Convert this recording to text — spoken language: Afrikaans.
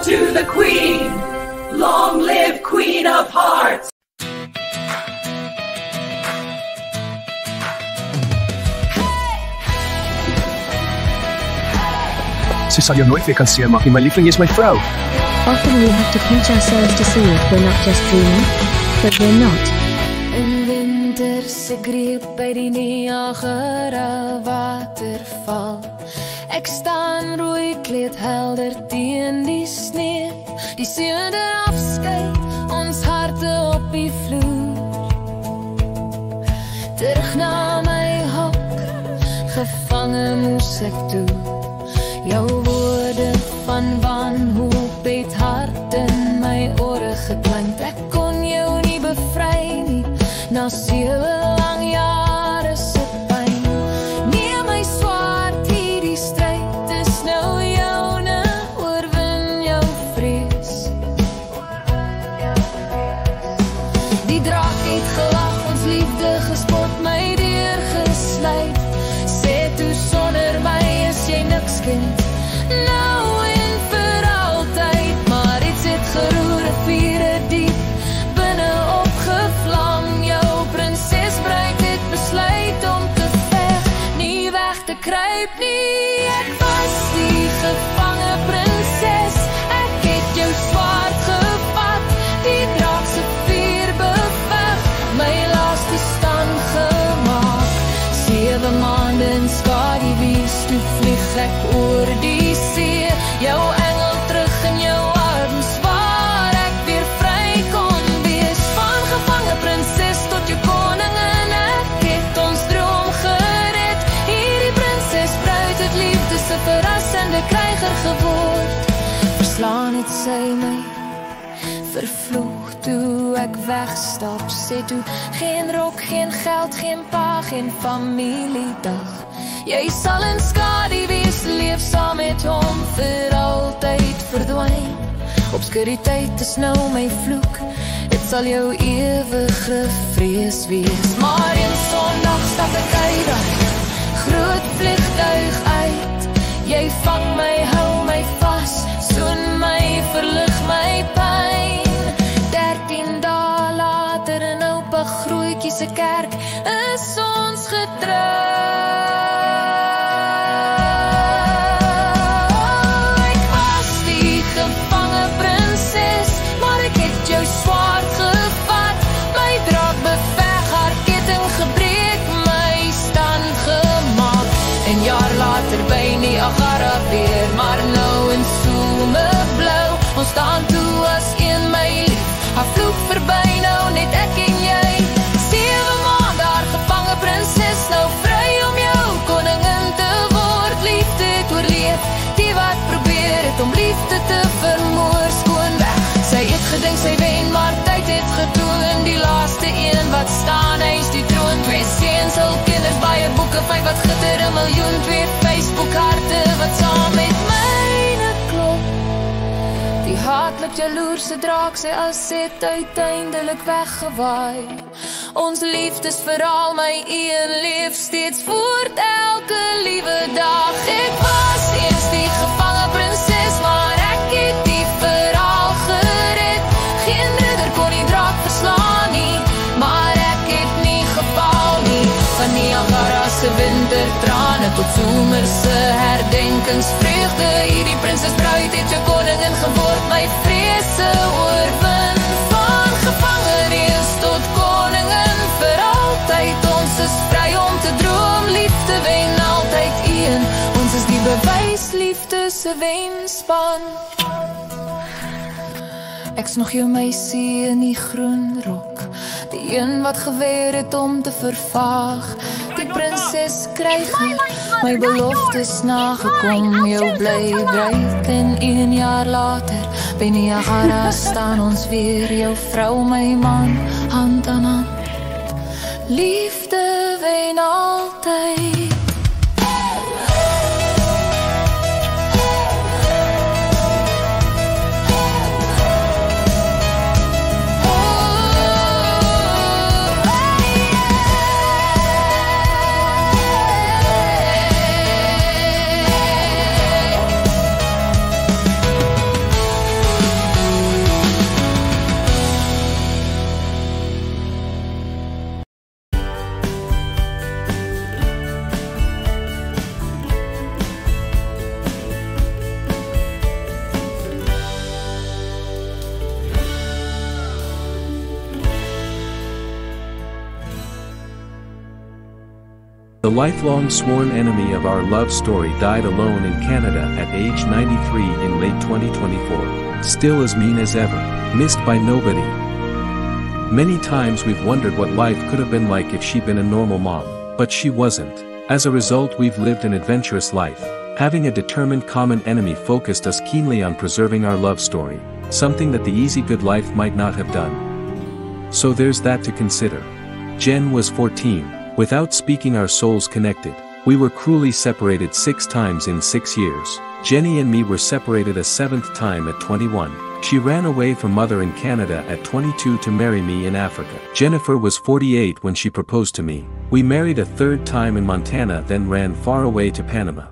to the Queen! Long live Queen of Hearts! Ze zal jou nooit weer kan seermaak nie, my liefling is my vrou. Often we have to pinch ourselves to see if we're not just dreaming, but we're not. In winter se greep by die Niagara waterval. Ek staan rooi kleed helder teen die sneeu. Die seende afskeid, ons harte op die vloer. Terug na my hok, gevangen moes ek toe. Jou woorde van wanhoop het hard in my ore geklank. Ek kon jou nie bevry nie, na 7 lang jare se pyn. Neem my swaard, hierdie stryd is nou joune, oorwin jou vrees. Die draak het gelag, ons liefde gespot, my deurgesluit. Sê toe sonder my is jy niks kind. Nou en vir altyd, maar iets het geroer, viere diep, binne opgevlam. Jou prinsesbruid het besluit om te veg, nie weg te kruip nie. Ek was die gevange prinses, ek het jou swaard gevat, die draak se vuur beveg, my laaste stand gemaak. 7 maande in skaduwees, toe vlieg ek oor die see, jou engel terug in jou arms, waar ek weer vry kon wees. Van gevange prinses tot jou koningin, ek het ons droom gered. Hierdie prinsesbruid het liefde se verrassende kryger geword. Verslaan het sy my, vervloeg toe ek wegstap. Sê toe, geen rok, geen geld, geen pa, geen familiedag. Jy sal in skaduwees leef saam met hom, vir altyd verdwyn. Obskuriteit is nou my vloek, dit sal jou ewige vrees wees. Maar een sondag stap ek uit dat groot vliegtuig uit. Jy vang my, hou my vas, soen my, verlig my pyn. 13 dae later in oupa Grootjie se kerk is ons getrou. Ek was die gevange prinses, maar ek het jou swaard gevat. My draak beveg, haar ketting gebreek, my stand gemaak. Een jaar later by Niagara weer, maar nou in somerblou. Ons staan toe as een my lief, haar vloek verby nou net ek en jy. 7 maand daar gevange prinses, nou vry om jou koningin te word. Liefde het oorleef, die wat probeer het om liefde te vermoor, skoon weg. Sy het gedink sy wen, maar tyd het getoon. Die laaste een wat staan, hy is die troon. 2 seuns, hul kinders, baie boeke, 5 wat gitter, 1 miljoen, 2 Facebook harte wat saam met myne klop. Die haatlik jaloerse draak, sy as het uiteindelik weggewaai. Ons liefdesverhaal, my een leef steeds voort elke liewe dag. Ek was eens die gevange prinses, maar ek het die verhaal gered. Geen ridder kon die draak verslaan nie, maar ek het nie geval nie. Van Niagara se wintertrane tot somerse herdenkingsvreugde, hierdie prinsesbruid het jou koningin geword, my vrese oorwin. Van gevange reus tot koningin, vir altyd ons is vry om te droom. Liefde wen altyd een, ons is die bewys, liefde se wenspan. Ek's nog jou meisie in die groen rok, die een wat geweer het om te vervaag. Die prinses kryg my beloftes nagekom, jou bly bruid. En 1 jaar later, by Niagara staan ons weer, jou vrou, my man, hand aan hand. Liefde wen altyd. The lifelong sworn enemy of our love story died alone in Canada at age 93 in late 2024. Still as mean as ever, missed by nobody. Many times we've wondered what life could have been like if she'd been a normal mom, but she wasn't. As a result, we've lived an adventurous life. Having a determined common enemy focused us keenly on preserving our love story, something that the easy good life might not have done. So there's that to consider. Jen was 14. Without speaking, our souls connected. We were cruelly separated 6 times in 6 years. Jenny and me were separated a 7th time at 21. She ran away from mother in Canada at 22 to marry me in Africa. Jennifer was 48 when she proposed to me. We married a 3rd time in Montana, then ran far away to Panama.